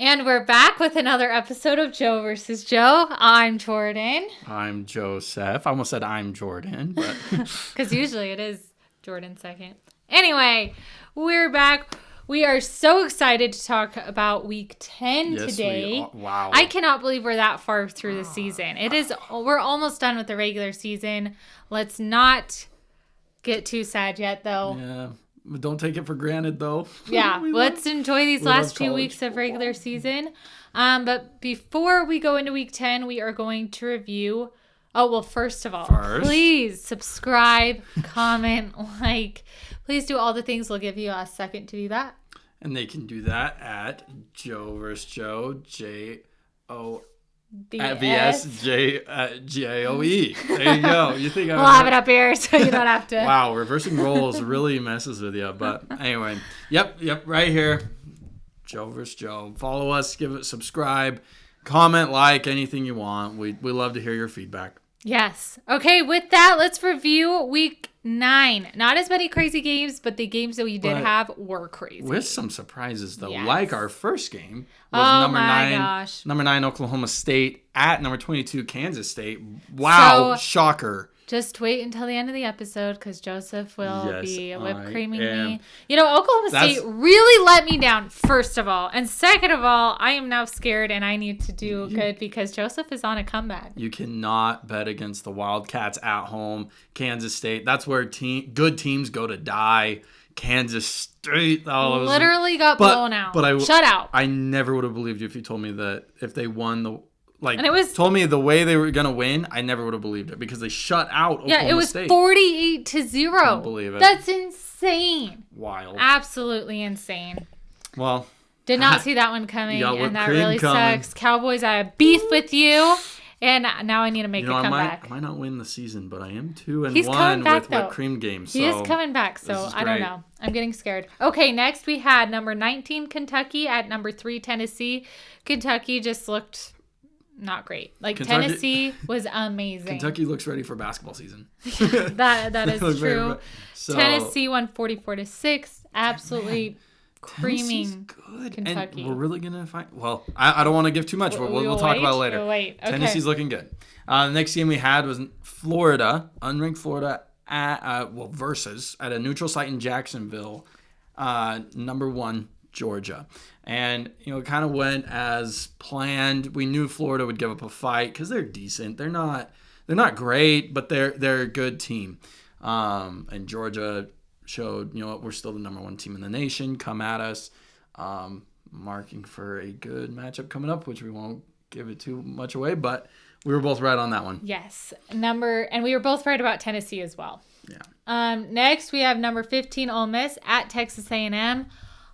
And we're back with another episode of Joe versus Joe. I'm Jordan. I'm Joseph. I almost said I'm Jordan, but because usually it is Jordan second. Anyway, we're back. We are so excited to talk about week 10 today. Wow. I cannot believe we're that far through the season. We're almost done with the regular season. Let's not get too sad yet, though. Yeah. Don't take it for granted, though. Yeah, let's enjoy these last few weeks of regular season. But before we go into week 10, we are going to review. Oh, well, first of all, please subscribe, comment, like. Please do all the things. We'll give you a second to do that. And they can do that at Joe vs. Joe, J-O... V-S-J-G-A-O-E. There you go. You think we'll have it up here so you don't have to. Wow, reversing roles really messes with you. But anyway, yep, right here. Joe vs. Joe. Follow us, give it, subscribe, comment, like, anything you want. We love to hear your feedback. Yes. Okay, with that, let's review week 9. Not as many crazy games, but the games that we did have were crazy. With some surprises, though. Yes. Like our first game was gosh. number 9 Oklahoma State at number 22 Kansas State. Wow, shocker. Just wait until the end of the episode because Joseph will be whipped creaming me. Oklahoma State really let me down, first of all. And second of all, I am now scared and I need to do good because Joseph is on a comeback. You cannot bet against the Wildcats at home. Kansas State, that's where good teams go to die. Kansas State literally got blown out. Shut out. I never would have believed you if you told me that if they won told me the way they were going to win, I never would have believed it because they shut out Oklahoma State. Yeah, it was 48-0. Can't believe it. That's insane. Wild. Absolutely insane. Well. Did not see that one coming, and that really sucks. Cowboys, I have beef with you, and now I need to make a comeback. I might not win the season, but I am 2-1 with whipped cream games. He is coming back, so I don't know. I'm getting scared. Okay, next we had number 19 Kentucky at number 3 Tennessee. Kentucky just looked... not great. Tennessee was amazing. Kentucky looks ready for basketball season. that is true. Tennessee won 44-6. Absolutely creaming good. Kentucky. And we're really going to find... Well, I don't want to give too much, but we'll talk about it later. Okay. Tennessee's looking good. The next game we had was Florida, unranked Florida, versus at a neutral site in Jacksonville, number 1 Georgia. And, it kind of went as planned. We knew Florida would give up a fight because they're decent. They're not great, but they're a good team. And Georgia showed, we're still the number 1 team in the nation. Come at us. Marking for a good matchup coming up, which we won't give it too much away, but we were both right on that one. Yes. And we were both right about Tennessee as well. Yeah. Next, we have number 15 Ole Miss at Texas A&M.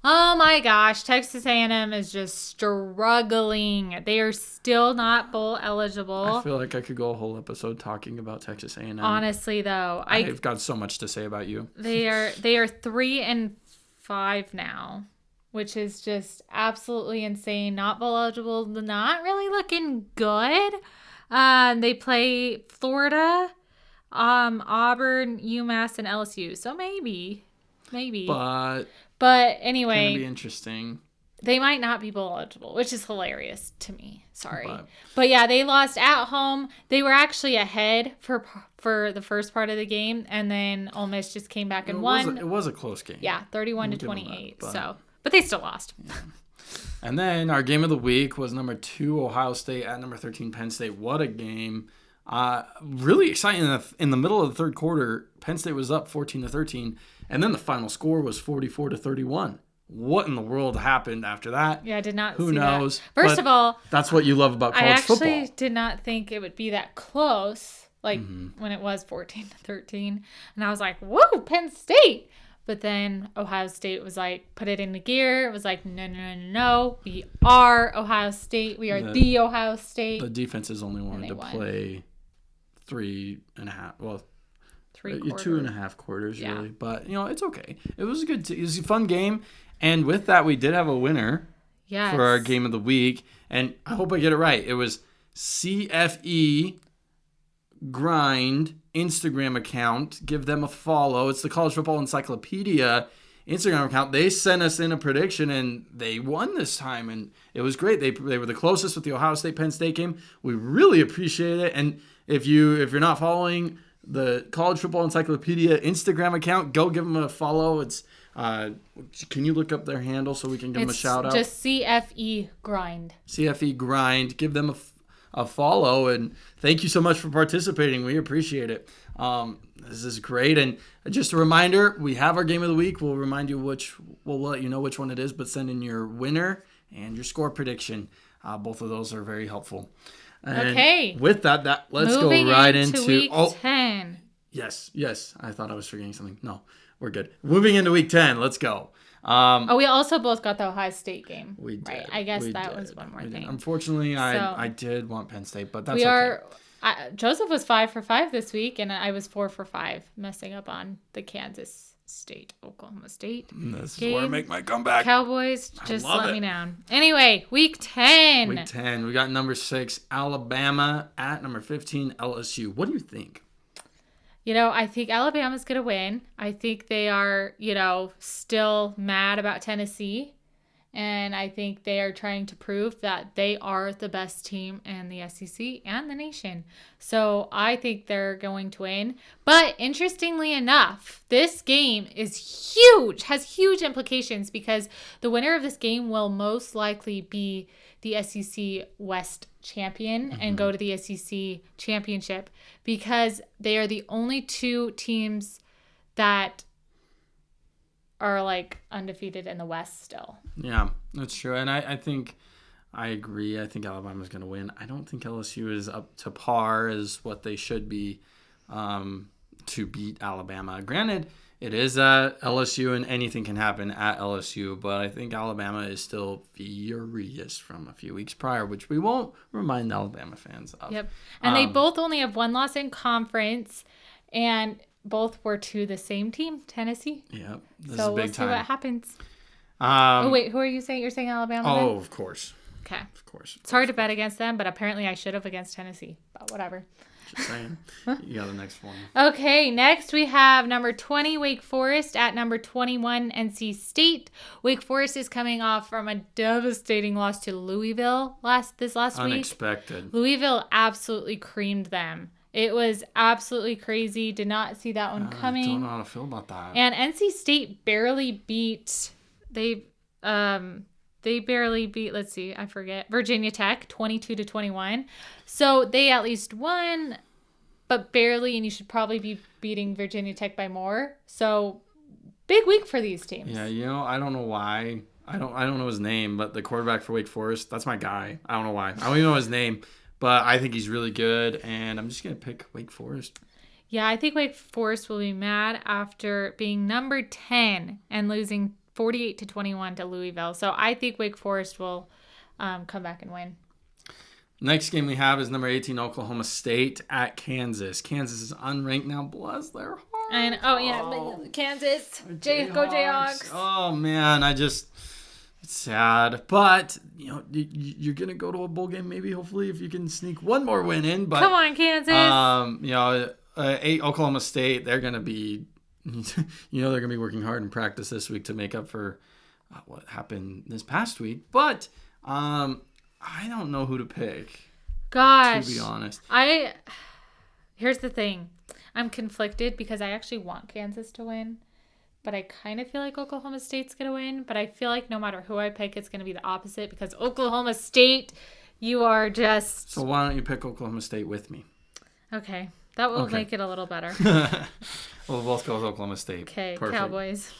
Oh my gosh, Texas A&M is just struggling. They are still not bowl eligible. I feel like I could go a whole episode talking about Texas A&M. Honestly, though, I've got so much to say about you. They are 3-5 now, which is just absolutely insane. Not bowl eligible, not really looking good. They play Florida, Auburn, UMass, and LSU. So maybe. But anyway, it's gonna be interesting. They might not be bowl eligible, which is hilarious to me. Sorry, but yeah, they lost at home. They were actually ahead for the first part of the game, and then Ole Miss just came back and won. It was a close game. Yeah, 31-28. But they still lost. Yeah. And then our game of the week was number 2 Ohio State at number 13 Penn State. What a game! Really exciting. In the middle of the third quarter, Penn State was up 14-13. And then the final score was 44-31. What in the world happened after that? Yeah, I did not see Who knows? That. First of all, that's what you love about college football. I actually did not think it would be that close, when it was 14-13. And I was like, whoa, Penn State. But then Ohio State was like, put it into gear. It was like, no. We are Ohio State. We are the Ohio State. The defenses only wanted to play 3.5. Well, 2.5 quarters, really. But, it's okay. It was it was a fun game. And with that, we did have a winner for our game of the week. And I hope I get it right. It was CFE Grind Instagram account. Give them a follow. It's the College Football Encyclopedia Instagram account. They sent us in a prediction, and they won this time, and it was great. They were the closest with the Ohio State Penn State game. We really appreciate it. And if you're not following the College Football Encyclopedia Instagram account, go give them a follow. It's can you look up their handle so we can give them a shout out? Just CFE Grind. CFE Grind. Give them a follow, and thank you so much for participating. We appreciate it. This is great. And just a reminder, we have our game of the week. We'll remind you we'll let you know which one it is, but send in your winner and your score prediction. Both of those are very helpful. And okay. With that, let's Moving go right into week 10. Yes. I thought I was forgetting something. No, we're good. Moving into week 10. Let's go. We also both got the Ohio State game. We did. Right? I guess that was one more thing. Unfortunately, I did want Penn State, but that's okay. Joseph was 5 for 5 this week, and I was 4 for 5, messing up on the Kansas State, Oklahoma State. This is where I make my comeback. Cowboys, just let me down. Anyway, week 10. Week 10. We got number 6, Alabama, at number 15, LSU. What do you think? I think Alabama's going to win. I think they are, still mad about Tennessee. And I think they are trying to prove that they are the best team in the SEC and the nation. So I think they're going to win. But interestingly enough, this game is huge, has huge implications because the winner of this game will most likely be the SEC West champion and go to the SEC championship because they are the only two teams that are undefeated in the West still. Yeah, that's true. And I think I agree. I think Alabama's going to win. I don't think LSU is up to par as what they should be to beat Alabama. Granted, it is at LSU and anything can happen at LSU, but I think Alabama is still furious from a few weeks prior, which we won't remind Alabama fans of. Yep. And they both only have one loss in conference, and both were to the same team, Tennessee. Yep. This is big time. See what happens. Wait, who are you saying? You're saying Alabama? Oh, then? Of course. Okay. Of course. It's hard to bet against them, but apparently I should have against Tennessee. But whatever. Just saying. You got the next one. Okay, next we have number 20, Wake Forest, at number 21, NC State. Wake Forest is coming off from a devastating loss to Louisville this last week. Unexpected. Louisville absolutely creamed them. It was absolutely crazy. Did not see that one coming. I don't know how to feel about that. And NC State barely beat. They barely beat. Let's see, I forget. Virginia Tech, 22-21. So they at least won, but barely. And you should probably be beating Virginia Tech by more. So big week for these teams. Yeah, I don't know why. I don't know his name, but the quarterback for Wake Forest, that's my guy. I don't know why. I don't even know his name. But I think he's really good, and I'm just going to pick Wake Forest. Yeah, I think Wake Forest will be mad after being number 10 and losing 48-21 to Louisville. So I think Wake Forest will come back and win. Next game we have is number 18, Oklahoma State, at Kansas. Kansas is unranked now. Bless their hearts. Kansas. Go Jayhawks. Oh, man, it's sad, but you're gonna go to a bowl game, maybe. Hopefully, if you can sneak one more win in. But come on, Kansas. Oklahoma State, they're gonna be, they're gonna be working hard in practice this week to make up for what happened this past week. But I don't know who to pick. Gosh, to be honest, here's the thing. I'm conflicted because I actually want Kansas to win. But I kind of feel like Oklahoma State's going to win. But I feel like no matter who I pick, it's going to be the opposite. Because Oklahoma State, you are just... So why don't you pick Oklahoma State with me? Okay. That will make it a little better. We'll both go with Oklahoma State. Okay, perfect. Cowboys.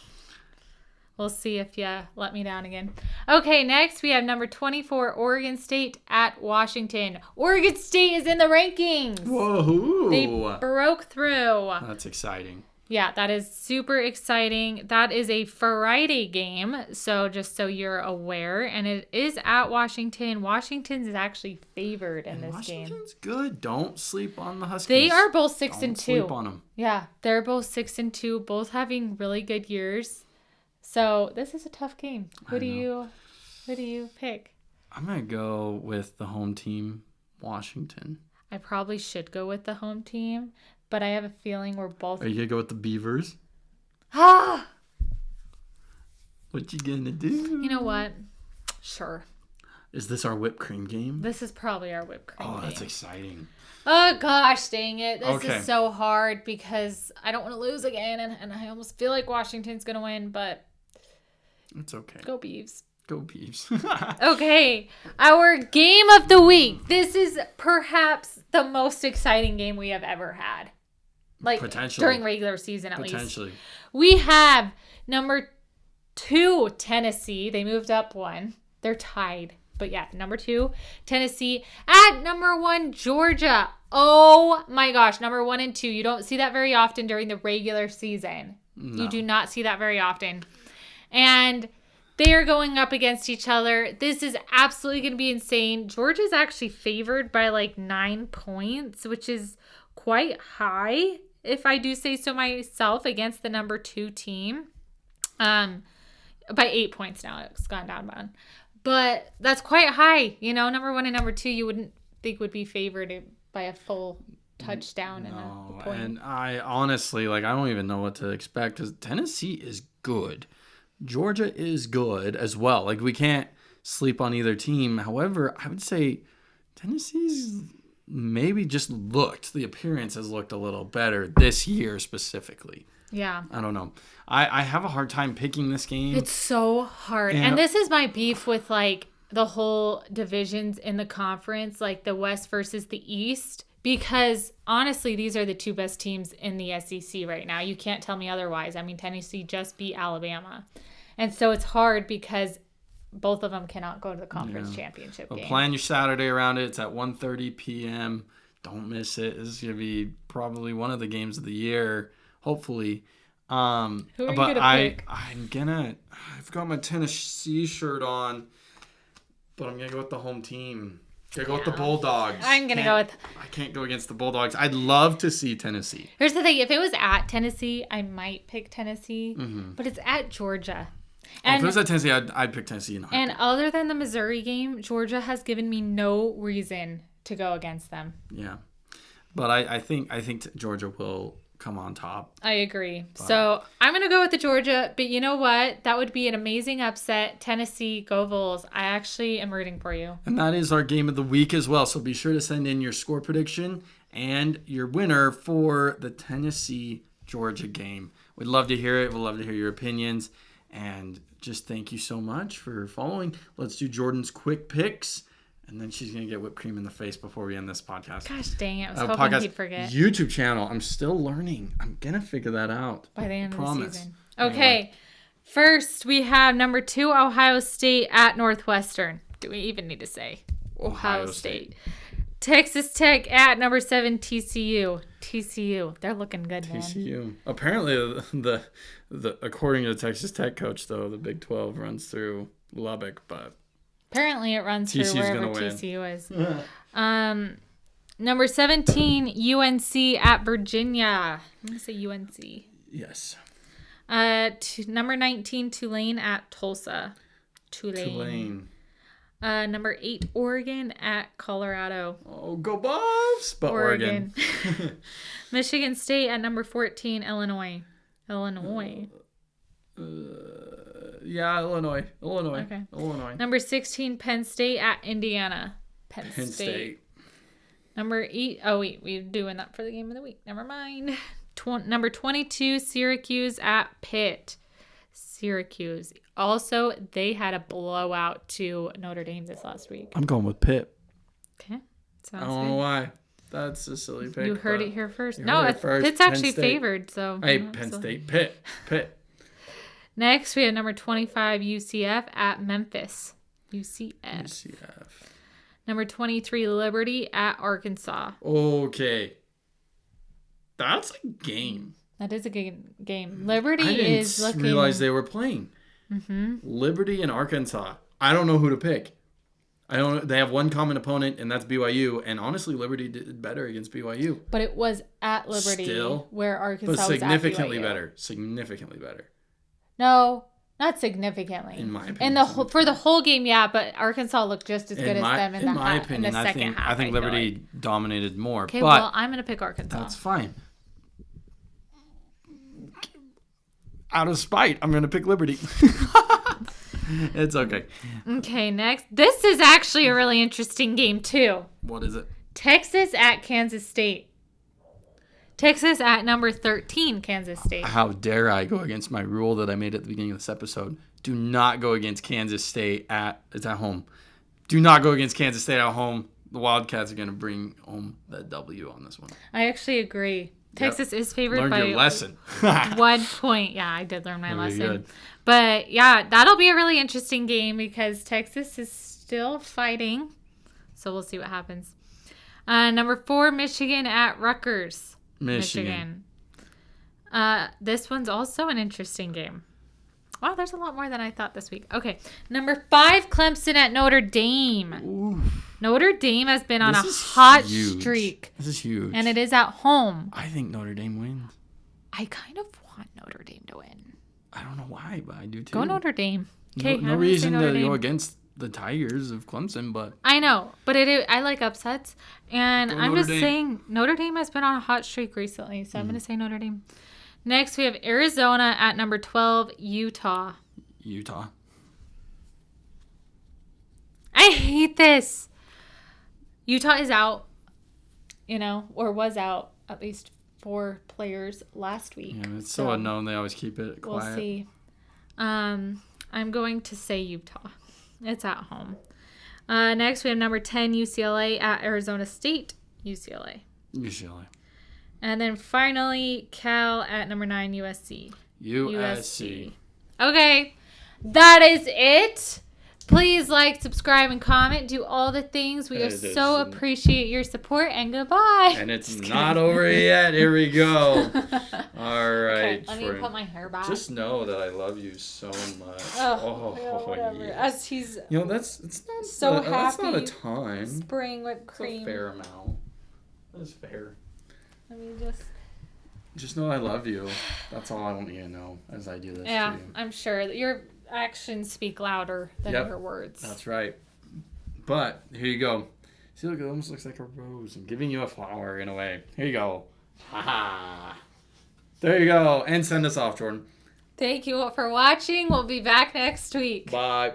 We'll see if you let me down again. Okay, next we have number 24, Oregon State, at Washington. Oregon State is in the rankings. Whoa. They broke through. That's exciting. Yeah, that is super exciting. That is a Friday game, so just so you're aware. And it is at Washington. Washington is actually favored in this game. Washington's good. Don't sleep on the Huskies. They are both 6-2. Don't sleep on them. Yeah, they're both 6-2, both having really good years. So this is a tough game. Who do you pick? I'm going to go with the home team, Washington. I probably should go with the home team, but I have a feeling we're both. Are you gonna go with the Beavers? Ah! What you gonna do? You know what? Sure. Is this our whipped cream game? This is probably our whipped cream Oh, that's game. exciting. Oh, gosh, dang it. This Okay. is so hard because I don't want to lose again, and I almost feel like Washington's going to win, but It's okay. go Beavs. Go Beavs. Okay, our game of the week. This is perhaps the most exciting game we have ever had. Like, Potentially. during regular season, at least. Potentially. We have number 2, Tennessee. They moved up one. They're tied. But yeah, number 2, Tennessee. At number 1, Georgia. Oh my gosh, number 1 and 2. You don't see that very often during the regular season. No. You do not see that very often. And they are going up against each other. This is absolutely going to be insane. Georgia's actually favored by like 9 points, which is quite high, if I do say so myself, against the number 2 team. By 8 points now. It's gone down one. But that's quite high. You know, number 1 and number 2, you wouldn't think would be favored by a full touchdown and a point. And I honestly, I don't even know what to expect because Tennessee is good. Georgia is good as well. We can't sleep on either team. However, I would say Tennessee's maybe just the appearance has looked a little better this year specifically. Yeah. I don't know. I have a hard time picking this game. It's so hard. And this is my beef with the whole divisions in the conference, like the West versus the East, because honestly, these are the 2 best teams in the SEC right now. You can't tell me otherwise. I mean, Tennessee just beat Alabama. And so it's hard because both of them cannot go to the conference championship game. Plan your Saturday around it. It's at 1:30 p.m. Don't miss it. This is going to be probably one of the games of the year, hopefully. Who are you going to pick? I've got my Tennessee shirt on, but I'm going to go with the home team. Go with the Bulldogs. I'm going to go with... I can't go against the Bulldogs. I'd love to see Tennessee. Here's the thing. If it was at Tennessee, I might pick Tennessee. But it's at Georgia. If it was at Tennessee, I'd pick Tennessee in a heartbeat. And other than the Missouri game, Georgia has given me no reason to go against them. Yeah. But I think Georgia will come on top. I agree. So I'm going to go with the Georgia. But you know what? That would be an amazing upset. Tennessee, go Vols. I actually am rooting for you. And that is our game of the week as well. So be sure to send in your score prediction and your winner for the Tennessee-Georgia game. We'd love to hear it. We'd love to hear your opinions. And just thank you so much for following. Let's do Jordan's quick picks. And then she's going to get whipped cream in the face before we end this podcast. Gosh dang it. I was hoping he'd forget. YouTube channel. I'm still learning. I'm going to figure that out. By the end of the season. Okay. Anyway. First, we have number 2, Ohio State at Northwestern. Do we even need to say? Ohio State. Texas Tech at number 7, TCU. TCU. They're looking good, man. TCU. Apparently, the according to the Texas Tech coach, though, the Big 12 runs through Lubbock, but... Apparently it runs TCU's through wherever gonna win. TCU is. Number 17, UNC at Virginia. I'm going to say UNC. Yes. Number 19, Tulane at Tulsa. Tulane. Number 8, Oregon at Colorado. Oh, go Buffs! But Oregon. Michigan State at number 14, Illinois. Yeah, Illinois. Okay. Illinois. Number 16, Penn State at Indiana. Penn State. Number 8. Oh, wait. We're doing that for the game of the week. Never mind. Number 22, Syracuse at Pitt. Syracuse. Also, they had a blowout to Notre Dame this last week. I'm going with Pitt. Okay. Sounds I don't know why. That's a silly pick. You heard it here first. You No, heard it first. Pitt's Penn actually State. favored. So Hey, Penn State. Pitt. Next, we have number 25, UCF at Memphis. UCF. Number 23, Liberty at Arkansas. Okay. That's a game. That is a good game. Liberty I is didn't looking... realize they were playing. Liberty and Arkansas. I don't know who to pick. They have one common opponent, and that's BYU. And honestly, Liberty did better against BYU. But it was at Liberty Still, where Arkansas but was at BYU. Significantly better. No, Not significantly. In my opinion, And for the whole game, yeah, but Arkansas looked just as good as them in my opinion, in the second half. I think Liberty dominated more. Okay, but well, I'm going to pick Arkansas. that's fine. Out of spite, I'm going to pick Liberty. It's okay. Okay, next. This is actually a really interesting game, too. What is it? Texas at Kansas State. Texas at number 13, Kansas State. How dare I go against my rule that I made at the beginning of this episode? Do not go against Kansas State it's at home. Do not go against Kansas State at home. The Wildcats are going to bring home that W on this one. I actually agree. Texas is favored Learned by your lesson. 1 point. Yeah, I did learn my Very lesson. good. But yeah, that'll be a really interesting game because Texas is still fighting. So we'll see what happens. Number 4, Michigan at Rutgers. Michigan. This one's also an interesting game. Wow, there's a lot more than I thought this week. Okay, number 5, Clemson at Notre Dame. Ooh. Notre Dame has been on This a is hot huge. streak. This is huge. And it is at home. I think Notre Dame wins. I kind of want Notre Dame to win. I don't know why, but I do too. Go Notre Dame. Okay, No reason to go against the Tigers of Clemson, but I know, but I like upsets, and Go I'm Notre just Dame. saying Notre Dame has been on a hot streak recently, so I'm going to say Notre Dame. Next, we have Arizona at number 12, Utah. Utah. I hate this. Utah is out, or was out at least 4 players last week. Yeah, it's so unknown. They always keep it quiet. We'll see. I'm going to say Utah. It's at home. Next, we have number 10, UCLA at Arizona State. UCLA. And then finally, Cal at number 9, USC. USC. Okay, that is it. Please like, subscribe, and comment. Do all the things. We so appreciate your support, and goodbye. And it's not over yet. Here we go. All right. Okay, let me put my hair back. Just know that I love you so much. Whatever. Yes. As he's it's not so happy. That's not a ton. spraying whipped It's cream. a fair amount. That's fair. Let me just know I love you. That's all I want you to know as I do this. Yeah, to you. I'm sure that your actions speak louder than your words. That's right. But here you go. See, look, it almost looks like a rose. I'm giving you a flower in a way. Here you go. Ha. There you go. And send us off, Jordan. Thank you all for watching. We'll be back next week. Bye.